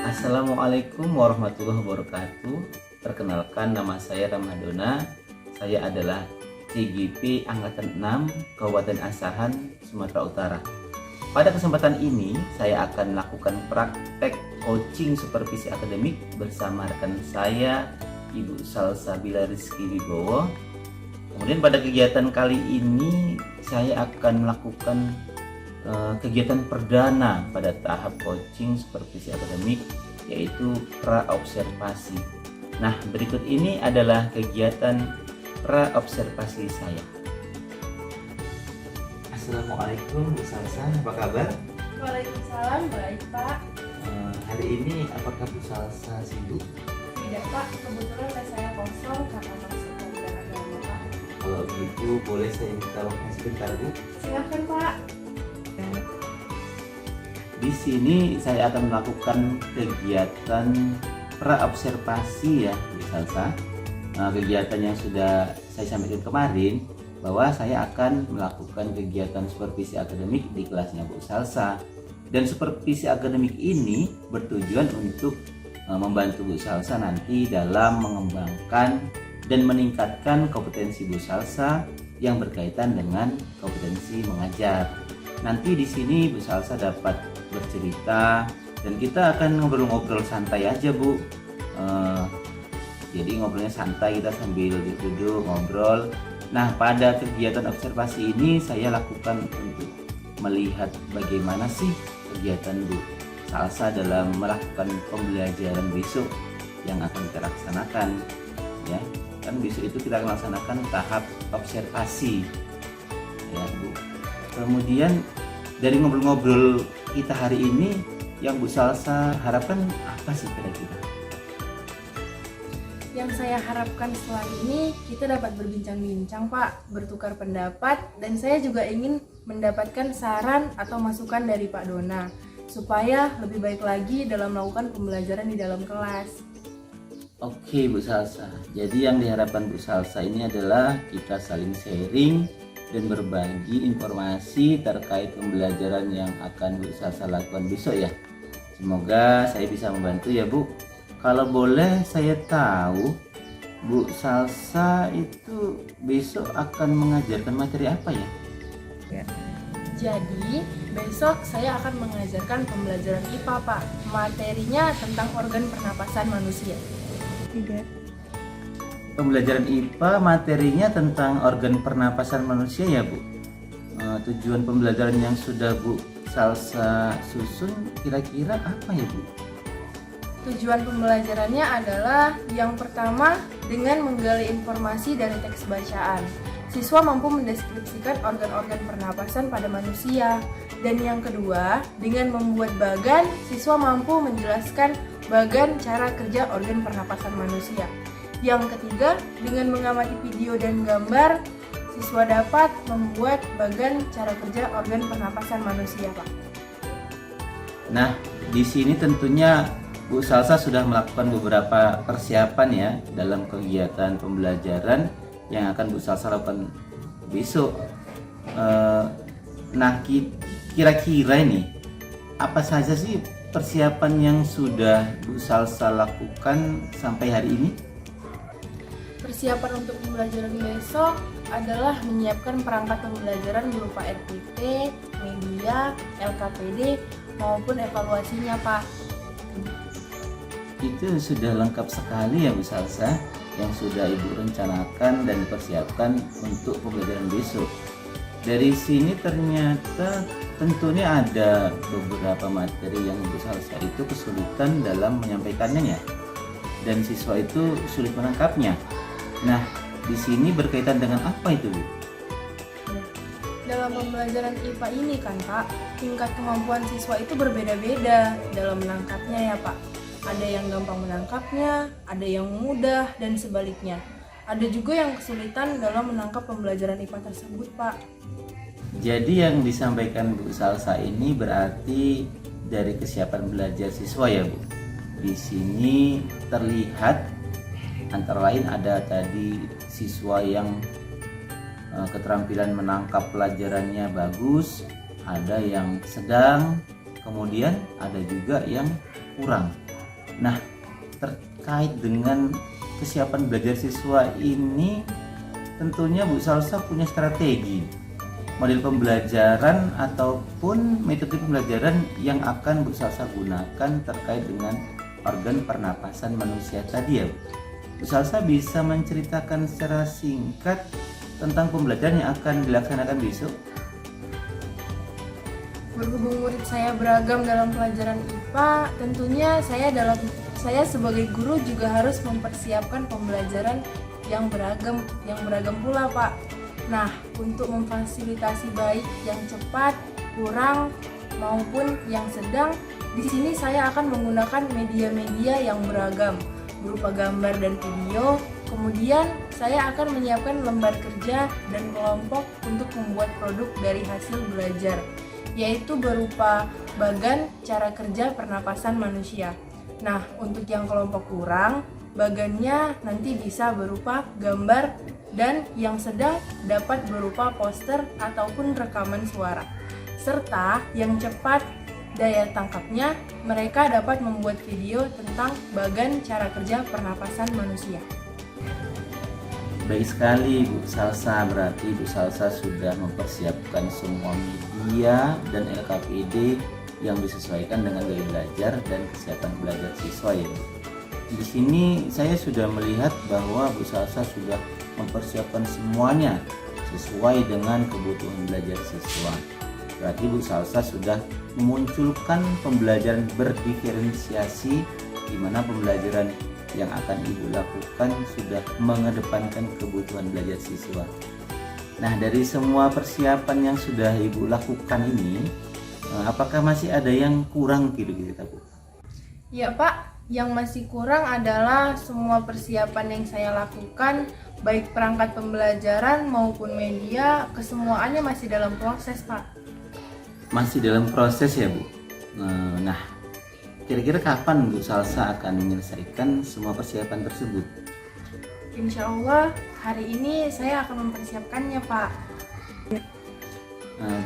Assalamualaikum warahmatullahi wabarakatuh. Perkenalkan, nama saya Ramadona. Saya adalah CGP Angkatan 6 Kabupaten Asahan, Sumatera Utara. Pada kesempatan ini saya akan melakukan praktek coaching supervisi akademik bersama rekan saya, Ibu Salsabila Rizky Wibowo. Kemudian pada kegiatan kali ini saya akan melakukan kegiatan perdana pada tahap coaching supervisi akademik, yaitu praobservasi. Nah, berikut ini adalah kegiatan praobservasi saya. Assalamualaikum Bu Salsa, apa kabar? Waalaikumsalam, baik Pak. Hari ini apakah Bu Salsa sibuk? Tidak Pak, kebetulan tes saya kosong karena masuk pelajaran agama Pak. Kalau begitu boleh saya minta waktu sebentar Bu? Silakan Pak. Di sini saya akan melakukan kegiatan praobservasi ya Bu Salsa. Kegiatan yang sudah saya sampaikan kemarin bahwa saya akan melakukan kegiatan supervisi akademik di kelasnya Bu Salsa. Dan supervisi akademik ini bertujuan untuk membantu Bu Salsa nanti dalam mengembangkan dan meningkatkan kompetensi Bu Salsa yang berkaitan dengan kompetensi mengajar. Nanti di sini Bu Salsa dapat bercerita dan kita akan ngobrol-ngobrol santai aja Bu. Jadi ngobrolnya santai, kita sambil duduk ngobrol. Nah, pada kegiatan observasi ini saya lakukan untuk melihat bagaimana sih kegiatan Bu Salsa dalam melakukan pembelajaran besok yang akan kita laksanakan ya. Kan besok itu kita akan laksanakan tahap observasi ya Bu. Kemudian dari ngobrol-ngobrol kita hari ini, yang Bu Salsa harapkan apa sih kira-kira? Yang saya harapkan setelah ini kita dapat berbincang-bincang Pak, bertukar pendapat, dan saya juga ingin mendapatkan saran atau masukan dari Pak Dona supaya lebih baik lagi dalam melakukan pembelajaran di dalam kelas. Oke Bu Salsa, jadi yang diharapkan Bu Salsa ini adalah kita saling sharing dan berbagi informasi terkait pembelajaran yang akan Bu Salsa lakukan besok ya. Semoga saya bisa membantu ya Bu. Kalau boleh saya tahu, Bu Salsa itu besok akan mengajarkan materi apa ya? Jadi besok saya akan mengajarkan pembelajaran IPA Pak. Materinya tentang organ pernapasan manusia. Pembelajaran IPA materinya tentang organ pernapasan manusia ya Bu. Tujuan pembelajaran yang sudah Bu Salsa susun kira-kira apa ya Bu? Tujuan pembelajarannya adalah yang pertama dengan menggali informasi dari teks bacaan. Siswa mampu mendeskripsikan organ-organ pernapasan pada manusia. Dan yang kedua, dengan membuat bagan, siswa mampu menjelaskan bagan cara kerja organ pernapasan manusia. Yang ketiga, dengan mengamati video dan gambar, siswa dapat membuat bagan cara kerja organ pernapasan manusia, Pak. Nah, di sini tentunya Bu Salsa sudah melakukan beberapa persiapan ya dalam kegiatan pembelajaran yang akan Bu Salsa lakukan besok. Nah, kira-kira ini apa saja sih persiapan yang sudah Bu Salsa lakukan sampai hari ini? Persiapan untuk pembelajaran besok adalah menyiapkan perangkat pembelajaran berupa RPT, media, LKPD, maupun evaluasinya, Pak. Itu sudah lengkap sekali ya Bu Salsa yang sudah Ibu rencanakan dan persiapkan untuk pembelajaran besok. Dari sini ternyata tentunya ada beberapa materi yang Bu Salsa itu kesulitan dalam menyampaikannya ya, dan siswa itu sulit menangkapnya. Nah, di sini berkaitan dengan apa itu Bu? Dalam pembelajaran IPA ini kan Pak, tingkat kemampuan siswa itu berbeda-beda dalam menangkapnya ya Pak. Ada yang gampang menangkapnya, ada yang mudah, dan sebaliknya. Ada juga yang kesulitan dalam menangkap pembelajaran IPA tersebut, Pak. Jadi yang disampaikan Bu Salsa ini berarti dari kesiapan belajar siswa ya Bu. Di sini terlihat antara lain ada tadi siswa yang keterampilan menangkap pelajarannya bagus, ada yang sedang, kemudian ada juga yang kurang. Nah, terkait dengan kesiapan belajar siswa ini tentunya Bu Salsa punya strategi model pembelajaran ataupun metode pembelajaran yang akan Bu Salsa gunakan terkait dengan organ pernapasan manusia tadi ya Bu. Bu Salsa bisa menceritakan secara singkat tentang pembelajaran yang akan dilaksanakan besok? Berhubung murid saya beragam dalam pelajaran IPA, tentunya saya sebagai guru juga harus mempersiapkan pembelajaran yang beragam pula, Pak. Nah, untuk memfasilitasi baik yang cepat, kurang, maupun yang sedang, di sini saya akan menggunakan media-media yang beragam, berupa gambar dan video. Kemudian, saya akan menyiapkan lembar kerja dan kelompok untuk membuat produk dari hasil belajar, yaitu berupa bagan cara kerja pernapasan manusia. Nah, untuk yang kelompok kurang, bagannya nanti bisa berupa gambar dan yang sedang dapat berupa poster ataupun rekaman suara. Serta yang cepat daya tangkapnya, mereka dapat membuat video tentang bagan cara kerja pernapasan manusia. Baik sekali Bu Salsa, berarti Bu Salsa sudah mempersiapkan semua media dan LKPD yang disesuaikan dengan gaya belajar dan kesiapan belajar siswa ya Bu. Di sini saya sudah melihat bahwa Bu Salsa sudah mempersiapkan semuanya sesuai dengan kebutuhan belajar siswa. Berarti Bu Salsa sudah memunculkan pembelajaran berdiferensiasi, di mana pembelajaran yang akan Ibu lakukan sudah mengedepankan kebutuhan belajar siswa. Nah, dari semua persiapan yang sudah Ibu lakukan ini, apakah masih ada yang kurang kira-kira Bu? Ya Pak, yang masih kurang adalah semua persiapan yang saya lakukan, baik perangkat pembelajaran maupun media, kesemuaannya masih dalam proses Pak. Masih dalam proses ya Bu? Nah, kira-kira kapan Bu Salsa akan menyelesaikan semua persiapan tersebut? Insya Allah hari ini saya akan mempersiapkannya Pak.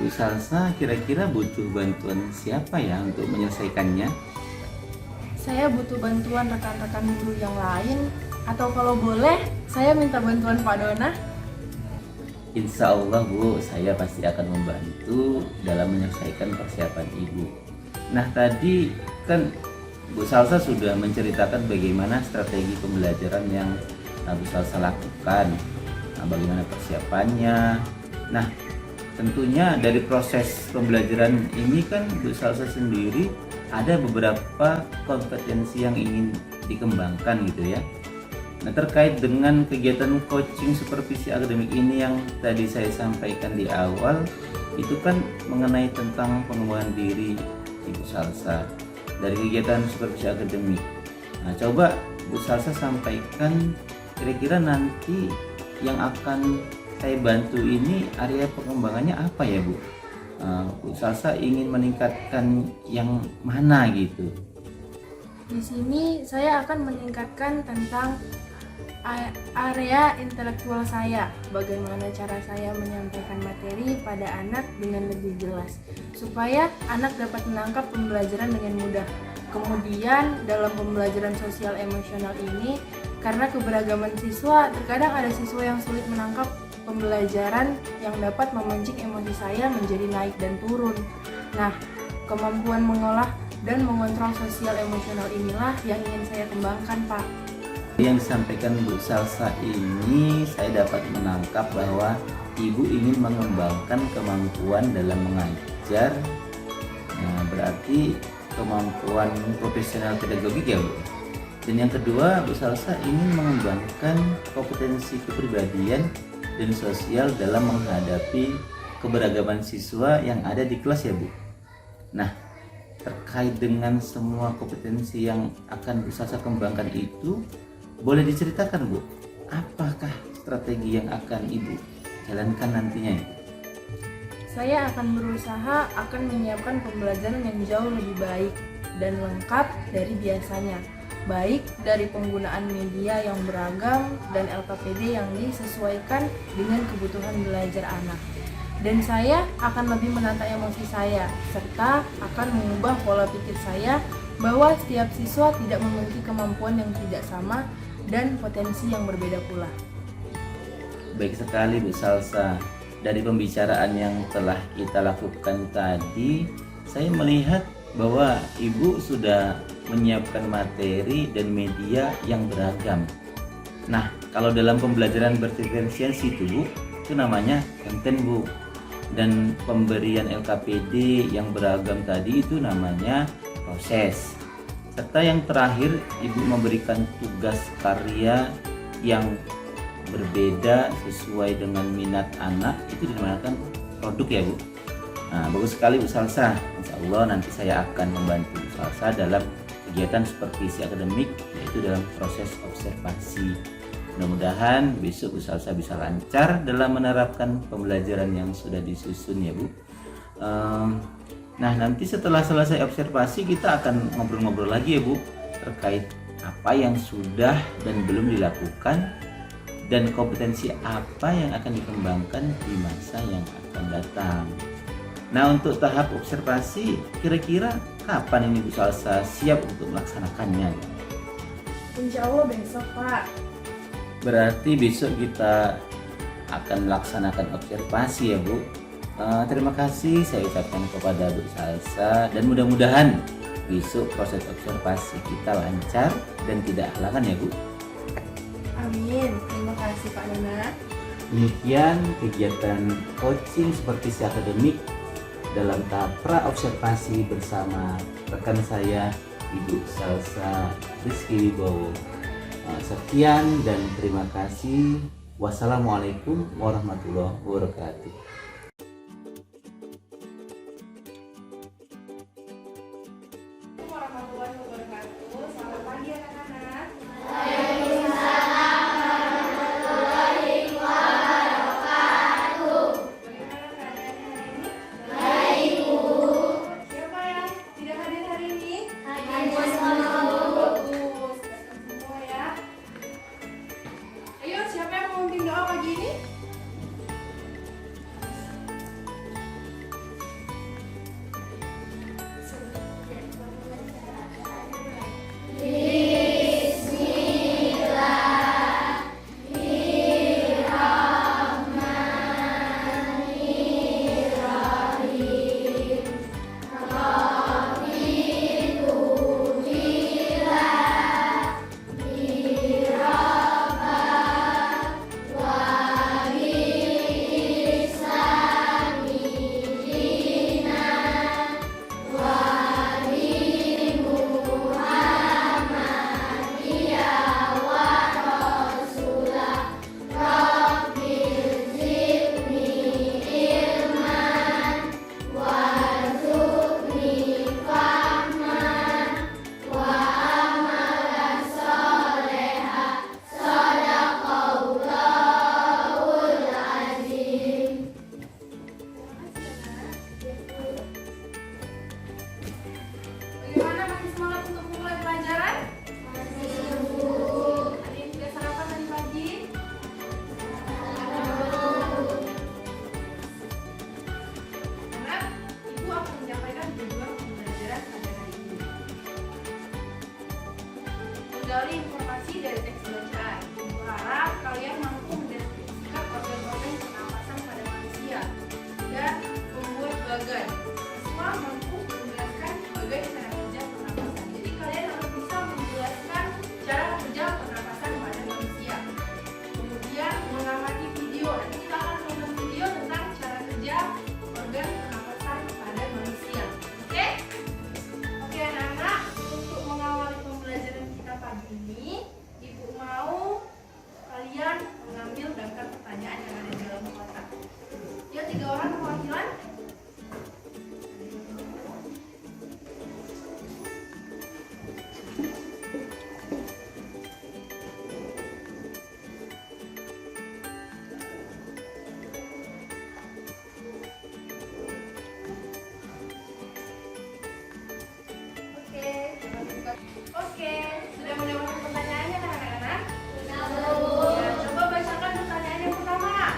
Bu Salsa kira-kira butuh bantuan siapa ya untuk menyelesaikannya? Saya butuh bantuan rekan-rekan guru yang lain, atau kalau boleh saya minta bantuan Pak Dona. Insya Allah Bu, saya pasti akan membantu dalam menyelesaikan persiapan Ibu. Nah, tadi kan Bu Salsa sudah menceritakan bagaimana strategi pembelajaran yang Bu Salsa lakukan, bagaimana persiapannya. Nah, tentunya dari proses pembelajaran ini kan Bu Salsa sendiri ada beberapa kompetensi yang ingin dikembangkan gitu ya. Nah, terkait dengan kegiatan coaching supervisi akademik ini yang tadi saya sampaikan di awal, itu kan mengenai tentang pengembangan diri Ibu Salsa dari kegiatan supervisi akademik. Nah, coba Bu Salsa sampaikan kira-kira nanti yang akan saya bantu ini area pengembangannya apa ya Bu? Bu Salsa ingin meningkatkan yang mana gitu? Di sini saya akan meningkatkan tentang area intelektual saya, bagaimana cara saya menyampaikan materi pada anak dengan lebih jelas, supaya anak dapat menangkap pembelajaran dengan mudah. Kemudian dalam pembelajaran sosial emosional ini, karena keberagaman siswa, terkadang ada siswa yang sulit menangkap pembelajaran yang dapat memancing emosi saya menjadi naik dan turun. Nah, kemampuan mengolah dan mengontrol sosial emosional inilah yang ingin saya kembangkan, Pak. Yang disampaikan Bu Salsa ini saya dapat menangkap bahwa Ibu ingin mengembangkan kemampuan dalam mengajar. Nah, berarti kemampuan profesional pedagogik ya Bu. Dan yang kedua, Bu Salsa ingin mengembangkan kompetensi kepribadian dan sosial dalam menghadapi keberagaman siswa yang ada di kelas ya Bu. Nah, terkait dengan semua kompetensi yang akan Bu Salsa kembangkan itu, boleh diceritakan Bu, apakah strategi yang akan Ibu jalankan nantinya? Saya akan berusaha akan menyiapkan pembelajaran yang jauh lebih baik dan lengkap dari biasanya, baik dari penggunaan media yang beragam dan LKPD yang disesuaikan dengan kebutuhan belajar anak. dan saya akan lebih menata emosi saya, serta akan mengubah pola pikir saya bahwa setiap siswa tidak memiliki kemampuan yang tidak sama dan potensi yang berbeda pula. Baik sekali Bu Salsa. Dari pembicaraan yang telah kita lakukan tadi, saya melihat bahwa Ibu sudah menyiapkan materi dan media yang beragam. Nah, kalau dalam pembelajaran berdiferensiasi itu Bu, itu namanya konten Bu. Dan pemberian LKPD yang beragam tadi itu namanya proses. Serta yang terakhir, Ibu memberikan tugas karya yang berbeda sesuai dengan minat anak, itu dinamakan produk ya Bu. Nah, bagus sekali Bu Salsa. Insya Allah nanti saya akan membantu Bu Salsa dalam kegiatan supervisi akademik, yaitu dalam proses observasi. Mudah-mudahan besok Bu Salsa bisa lancar dalam menerapkan pembelajaran yang sudah disusun ya Bu. Nah, nanti setelah selesai observasi kita akan ngobrol-ngobrol lagi ya Bu, terkait apa yang sudah dan belum dilakukan dan kompetensi apa yang akan dikembangkan di masa yang akan datang. Nah, untuk tahap observasi kira-kira kapan ini Bu Salsa siap untuk melaksanakannya? Insya Allah besok Pak. Berarti besok kita akan melaksanakan observasi ya Bu. Terima kasih saya ucapkan kepada Bu Salsa, dan mudah-mudahan besok proses observasi kita lancar dan tidak halangan ya Bu. Amin. Terima kasih Pak Nana. Demikian kegiatan coaching supervisi akademik dalam tahap pra-observasi bersama rekan saya Ibu Salsa Rizky Wibowo. Sekian dan terima kasih. Wassalamualaikum warahmatullahi wabarakatuh. Warahmatullahi wabarakatuh. Selamat pagi anak-anak. Bagaimana keadaannya hari ini? Baik Bu. Siapa yang tidak hadir hari ini? Bagus. Semua ya. Ayo, siapa yang mau memimpin doa pagi ini? Bagaimana, masih semangat untuk memulai pelajaran? Masih Bu. Ada yang sudah sarapan tadi pagi? Anak, Ibu akan menyampaikan tujuan pembelajaran pada hari ini. Menggali informasi dari teks bacaan. Ibu harap kalian mampu mendeskripsikan organ-organ pernapasan pada manusia dan membuat bagan. Semua mampu menjelaskan bagai cara kerja pernapasan. Jadi kalian harus bisa menjelaskan cara kerja pernapasan pada manusia. Kemudian mengamati video. Nanti kita akan menonton video tentang cara kerja organ pernapasan pada manusia. Oke? Oke anak-anak, untuk mengawali pembelajaran kita pagi ini, Ibu mau kalian mengambil daftar pertanyaan yang ada di dalam kotak. Ya, 3 orang perwakilan. Oke, sudah mendapatkan pertanyaannya kan anak-anak? Ya, coba bacakan pertanyaan yang pertama.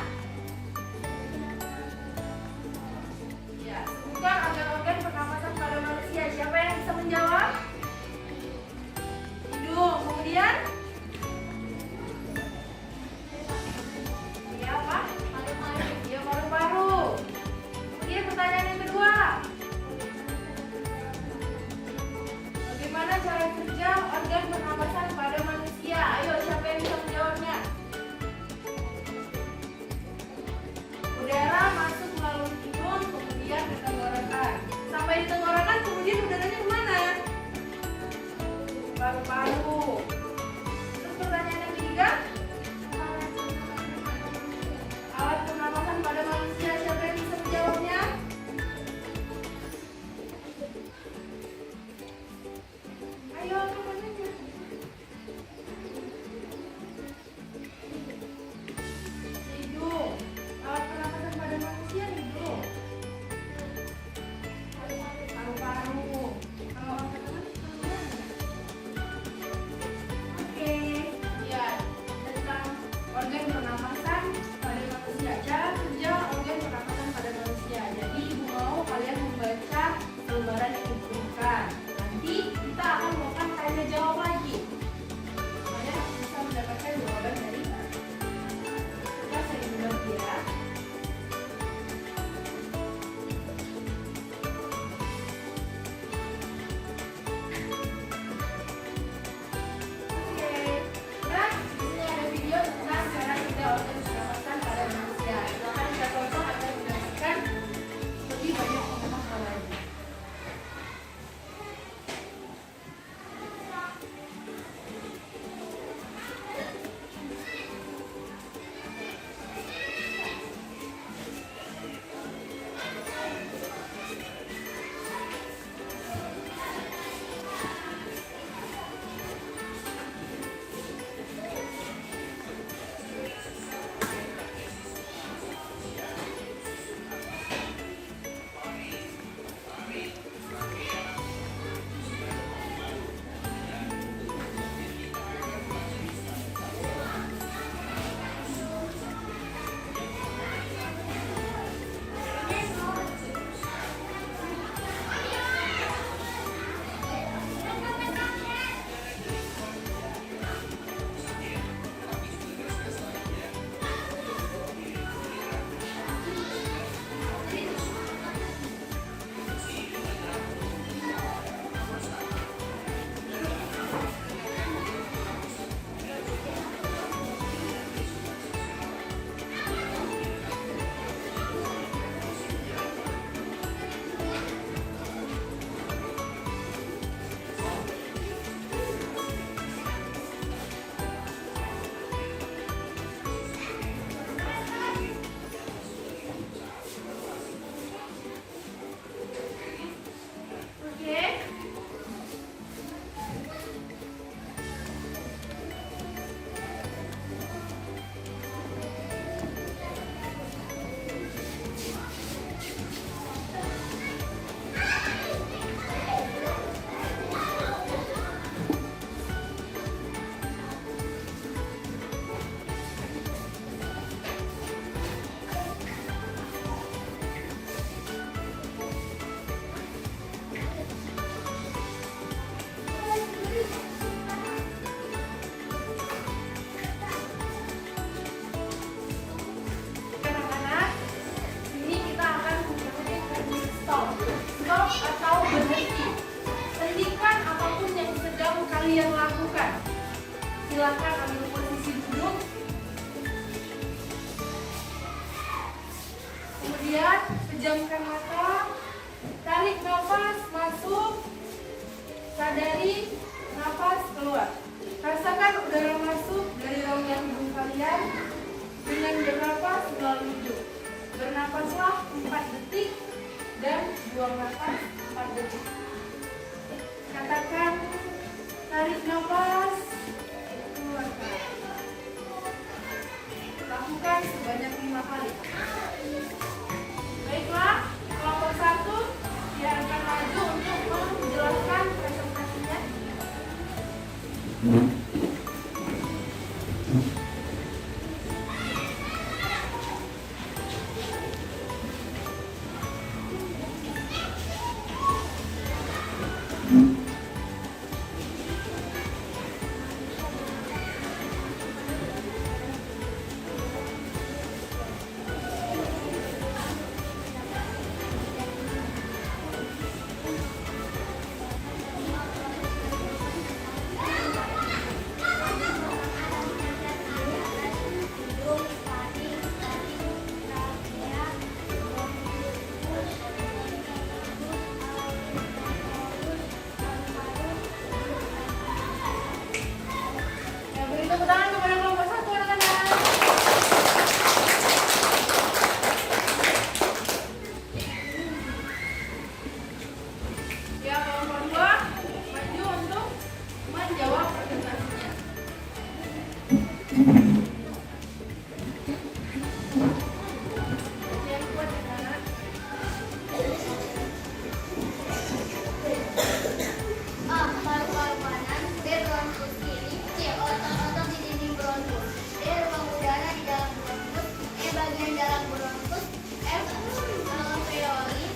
paru-paru. Terus pertanyaan yang ketiga, alat pernapasan pada manusia, siapa yang bisa menjawabnya? Ayo, teman-teman. Hidung. Alat pernapasan pada manusia hidung. Paru-paru. Kalau teman-teman oke, lihat tentang organ pernapasan pada manusia. Cara kerja organ pernapasan pada manusia. Jadi ibu mau kalian membaca lembaran yang diberikan. Nanti kita akan melakukan tanya jawab lagi. Kalian bisa mendapatkan jawaban dari kita sering mengerti ya. Oke, nah di sini ada video tentang cara kerja organ pernapasan pada manusia. Silakan kita tonton agar mendapatkan lebih banyak pengetahuan lagi. Oke. Anak-anak, ini kita akan mengikuti teknik stop. Stop atau berhenti. Hentikan apapun yang sedang kalian lakukan. Silakan ambil posisi duduk. Kemudian pejamkan mata, tarik nafas masuk, sadari nafas keluar. Rasakan udara masuk dari rongga hidung kalian dengan bernapas melalui hidung. Bernapaslah 4 detik dan buang nafas 4 detik. Katakan tarik nafas, keluarkan. Lakukan sebanyak 5 kali. Baiklah, kelompok 1 diharapkan maju untuk menjelaskan presentasinya. Paru-paru berbronkus kiri, C. Otot-otot di dinding bronkus, D. Ruang udara di dalam bronkus, E. Bagian dalam bronkus, F. Alveoli,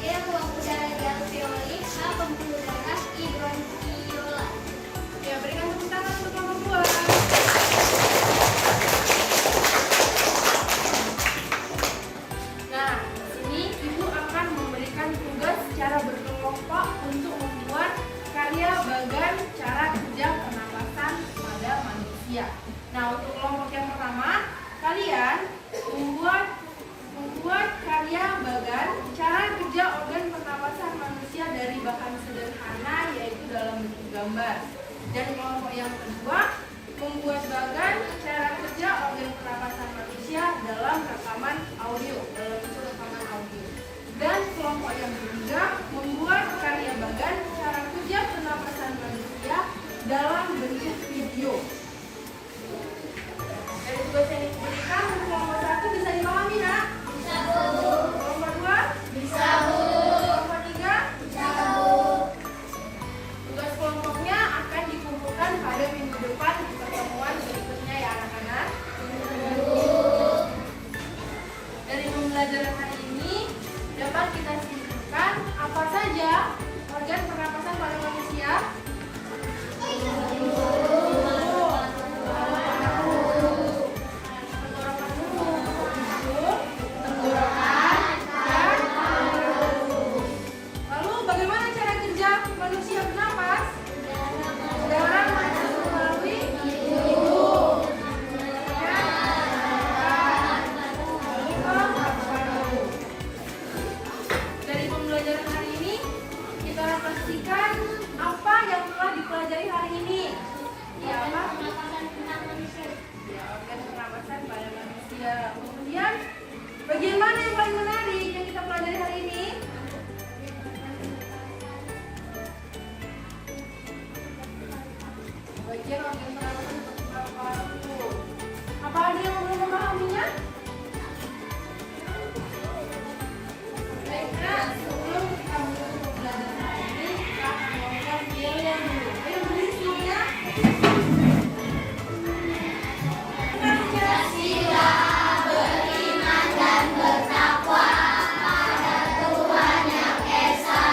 G. Ruang udara di alveoli, H. Pembuluh darah, I. Bronchiola. Ya, berikan tepuk tangan untuk kelompok 2. Nah, di sini Ibu akan memberikan tugas secara berkelompok untuk membuat karya bagan cara kerja pernapasan pada manusia. Nah, untuk kelompok yang pertama, kalian membuat karya bagan cara kerja organ pernapasan manusia dari bahan sederhana, yaitu dalam bentuk gambar. Dan kelompok yang kedua, membuat bagan cara kerja organ pernapasan manusia dalam rekaman audio, dalam bentuk rekaman audio. Dan kelompok yang ketiga, membuat karya bagan cara kerja pernapasan manusia dalam bentuk video. Dari tugas yang diberikan, kelompok 1 bisa dipahami, nak? Bisa, Bu. Kelompok 2? Bisa, Bu. Kelompok 3? Bisa, Bu. Tugas kelompoknya akan dikumpulkan pada minggu depan di pertemuan berikutnya ya anak-anak. Dari pembelajaran hari ini dapat kita simpulkan apa saja organ pernapasan pada manusia. Lalu bagaimana cara kerja manusia bernapas? Udara masuk melalui hidung. Dari pembelajaran hari ini kita pastikan apa yang telah dipelajari hari ini. Ya, apa? Ya, organ pernapasan pada manusia. Kemudian bagian mana yang paling menarik yang kita pelajari hari ini? Bagian organ pernapasan seperti paru-paru. Apa ada yang belum memahaminya? Baiklah, sebelum kita mulai pembelajaran hari ini, kita akan melakukan yel-yel dulu. Ayo berdiri semuanya. Pancasila beriman dan bertakwa pada Tuhan Yang Esa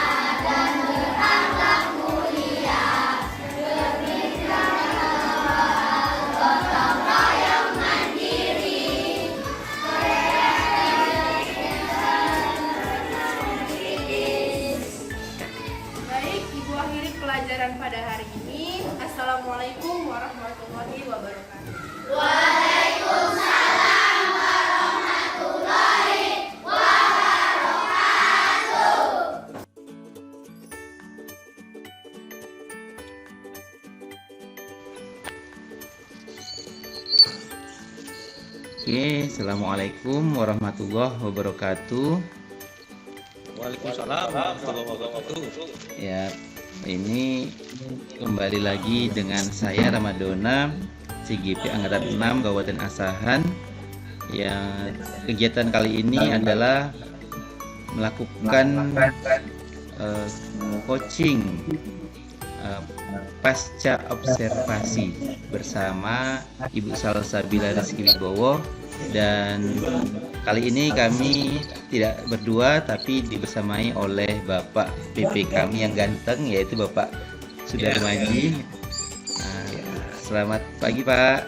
dan berakhlak mulia, berpikiran global, gotong royong mandiri, kritis. Baik, Ibu akhiri pelajaran pada hari ini. Assalamualaikum warahmatullahi wabarakatuh. Waalaikumsalam warahmatullahi wabarakatuh. Oke, assalamualaikum warahmatullahi wabarakatuh. Waalaikumsalam warahmatullahi wabarakatuh. Ya, ini kembali lagi dengan saya Ramadona, CGP Angkatan 6 Kabupaten Asahan. Ya, kegiatan kali ini adalah melakukan coaching pasca observasi bersama Ibu Salsabila Rizky Wibowo, dan kali ini kami tidak berdua tapi dibersamai oleh Bapak PP kami yang ganteng, yaitu Bapak Sudarmaji. Selamat pagi Pak.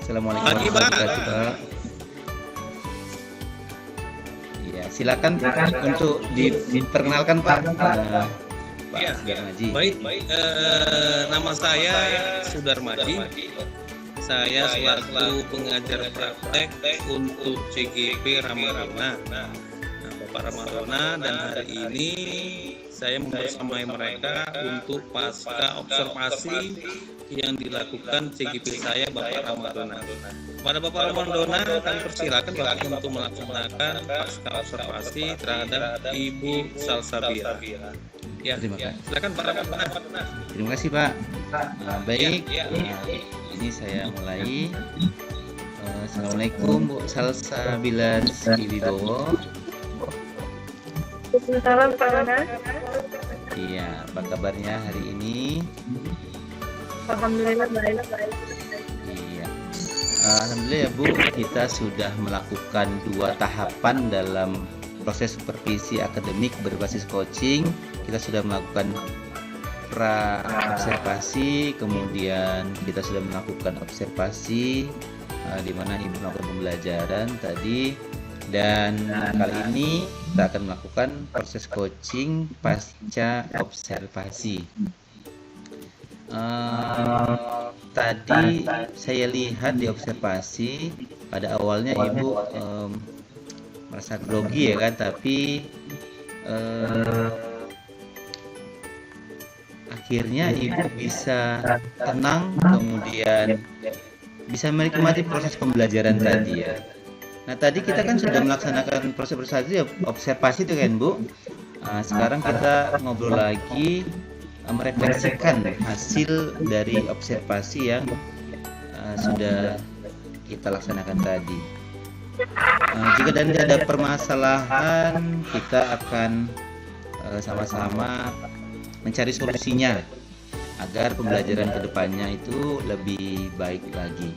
Assalamualaikum Pagi, Pak. warahmatullahi wabarakatuh Pak. Ya, silakan untuk diperkenalkan Pak. Pak Ya. Sudarmaji. Baik, nama saya Sudarmaji. Saya selaku pengajar praktek untuk CGP Ramadona. Nah, Bapak Ramadona, dan hari ini saya membersamai mereka untuk pasca observasi yang dilakukan CGP saya Bapak Ramadona. Pada Bapak Ramadona, kami persilakan Bapak untuk melaksanakan pasca observasi terhadap Ibu Salsabila. Ya, Terima kasih. silakan Pak Ramadona. Terima kasih Pak. Baik, ini saya mulai. Assalamualaikum Bu Salsa Bilas Wibowo. Salam Pak Nana. Iya, apa kabarnya hari ini? Alhamdulillah baik. Iya. Alhamdulillah ya Bu, kita sudah melakukan 2 tahapan dalam proses supervisi akademik berbasis coaching. Kita sudah melakukan pra observasi, kemudian kita sudah melakukan observasi di mana Ibu melakukan pembelajaran tadi, dan kali ini kita akan melakukan proses coaching pasca observasi. Tadi saya lihat di observasi pada awalnya Ibu merasa grogi ya kan, tapi akhirnya Ibu bisa tenang, kemudian bisa menikmati proses pembelajaran tadi ya. Nah tadi kita kan sudah melaksanakan proses observasi itu kan Bu. Sekarang kita ngobrol lagi, merefleksikan hasil dari observasi yang sudah kita laksanakan tadi. Jika dan tidak ada permasalahan, kita akan sama-sama mencari solusinya agar pembelajaran kedepannya itu lebih baik lagi.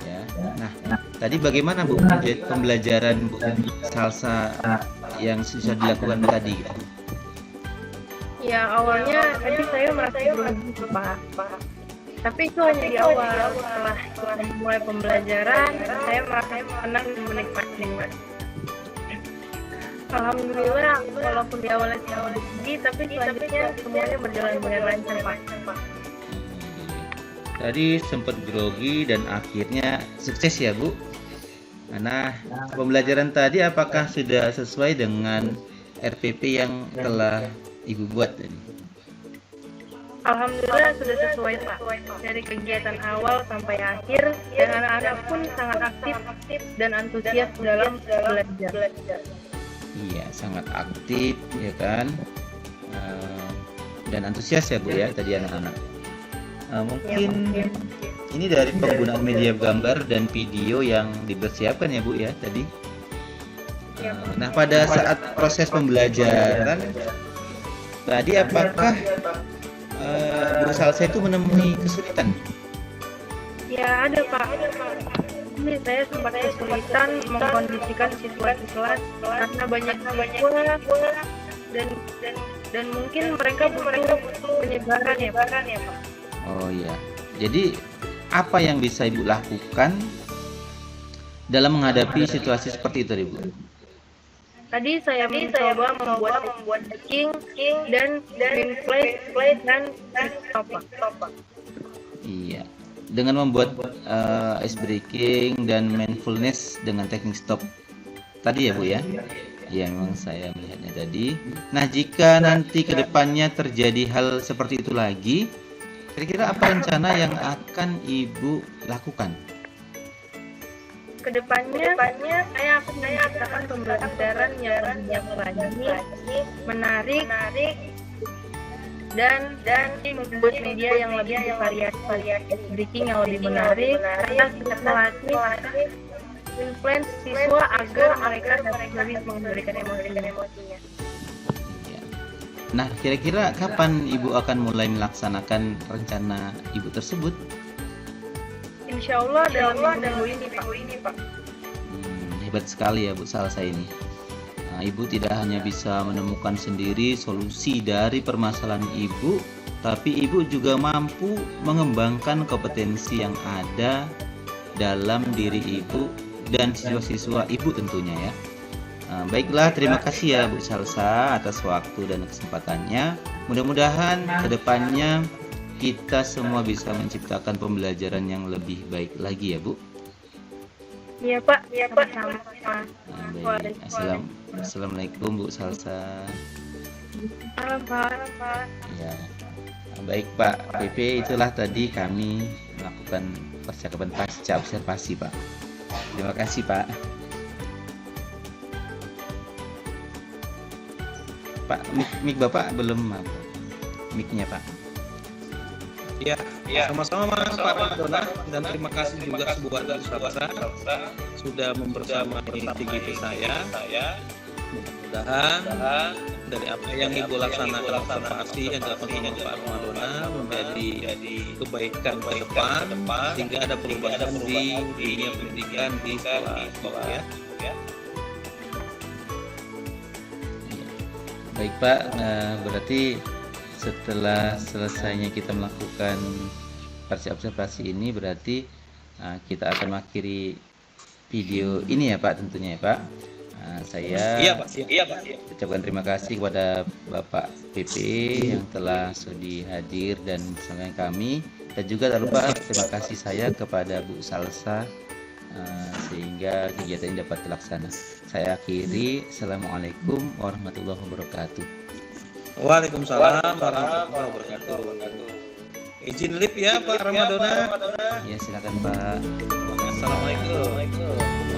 Ya. Nah, tadi bagaimana Bu pembelajaran Bu Salsa yang sudah dilakukan tadi? Ya awalnya tadi saya merasa grogi Pak. Tapi itu hanya di awal. Setelah mulai pembelajaran, saya merasa senang dan menikmati. Alhamdulillah, walaupun di awalnya grogi, tapi selanjutnya semuanya berjalan dengan lancar Pak. Tadi sempat grogi dan akhirnya sukses ya Bu. Nah, pembelajaran tadi apakah sudah sesuai dengan RPP yang telah Ibu buat tadi? Alhamdulillah sudah sesuai Pak. Dari kegiatan awal sampai akhir, dan anak-anak pun sangat aktif dan antusias dalam belajar. Iya, sangat aktif ya kan, dan antusias ya Bu ya tadi anak-anak. Mungkin ini dari penggunaan media gambar dan video yang dipersiapkan ya Bu ya tadi. Nah pada saat proses pembelajaran tadi apakah Bu Salsa itu menemui kesulitan? Ya ada Pak. Ini saya sempat kesulitan mengkondisikan situasi kelas karena banyak siswa dan mungkin mereka butuh penyebaran ya Pak. Oh iya. Jadi apa yang bisa Ibu lakukan dalam menghadapi situasi seperti itu Ibu? Tadi saya mencoba membuat king dan play dan stop. Iya. Dengan membuat ice breaking dan mindfulness dengan teknik stop tadi ya Bu ya. Ya memang saya melihatnya tadi. Nah jika nanti kedepannya terjadi hal seperti itu lagi, kira-kira apa rencana yang akan Ibu lakukan? Kedepannya saya akan menciptakan pembelajaran yang lebih lagi, menarik dan membuat media yang lebih variasi, breaking yang lebih menarik, karena kita melatih influence siswa agar mereka dapat lebih memberikan emosinya. Nah, kira-kira kapan Ibu akan mulai melaksanakan rencana Ibu tersebut? Insya Allah dalam minggu ini Pak. Hebat sekali ya Bu Salsa ini. Nah, Ibu tidak hanya bisa menemukan sendiri solusi dari permasalahan Ibu, tapi Ibu juga mampu mengembangkan kompetensi yang ada dalam diri Ibu dan siswa-siswa Ibu tentunya ya. Baiklah, terima kasih ya Bu Salsa atas waktu dan kesempatannya. Mudah-mudahan kedepannya kita semua bisa menciptakan pembelajaran yang lebih baik lagi ya Bu. Iya Pak. Sama. Baik. Assalamualaikum Bu Salsa. Halo Pak. Ya. Baik Pak PP, itulah tadi kami melakukan percakapan pasca observasi Pak. Terima kasih Pak. Pak, mic Bapak belum apa? Mic-nya Pak. Ya, sama-sama Pak Ramadona, dan terima kasih juga buat Salsa sudah membersamai CGP saya. Mudah-mudahan dari apa yang Ibu laksanakan observasi yang dilakukan oleh Pak Ramadona menjadi kebaikan ke depan, sehingga ada perubahan di dunia pendidikan di sekolah ya. Baik Pak, berarti setelah selesainya kita melakukan observasi ini, berarti kita akan mengakhiri video ini ya Pak, tentunya ya Pak. Saya ucapkan terima kasih kepada Bapak PP yang telah sudi hadir dan bersama kami, dan juga tak lupa terima kasih saya kepada Bu Salsa sehingga kegiatan ini dapat terlaksana. Saya akhiri. Assalamualaikum warahmatullahi wabarakatuh. Waalaikumsalam warahmatullahi wabarakatuh. Izin lip ya Pak Ramadona. Ya silakan Pak. Assalamualaikum.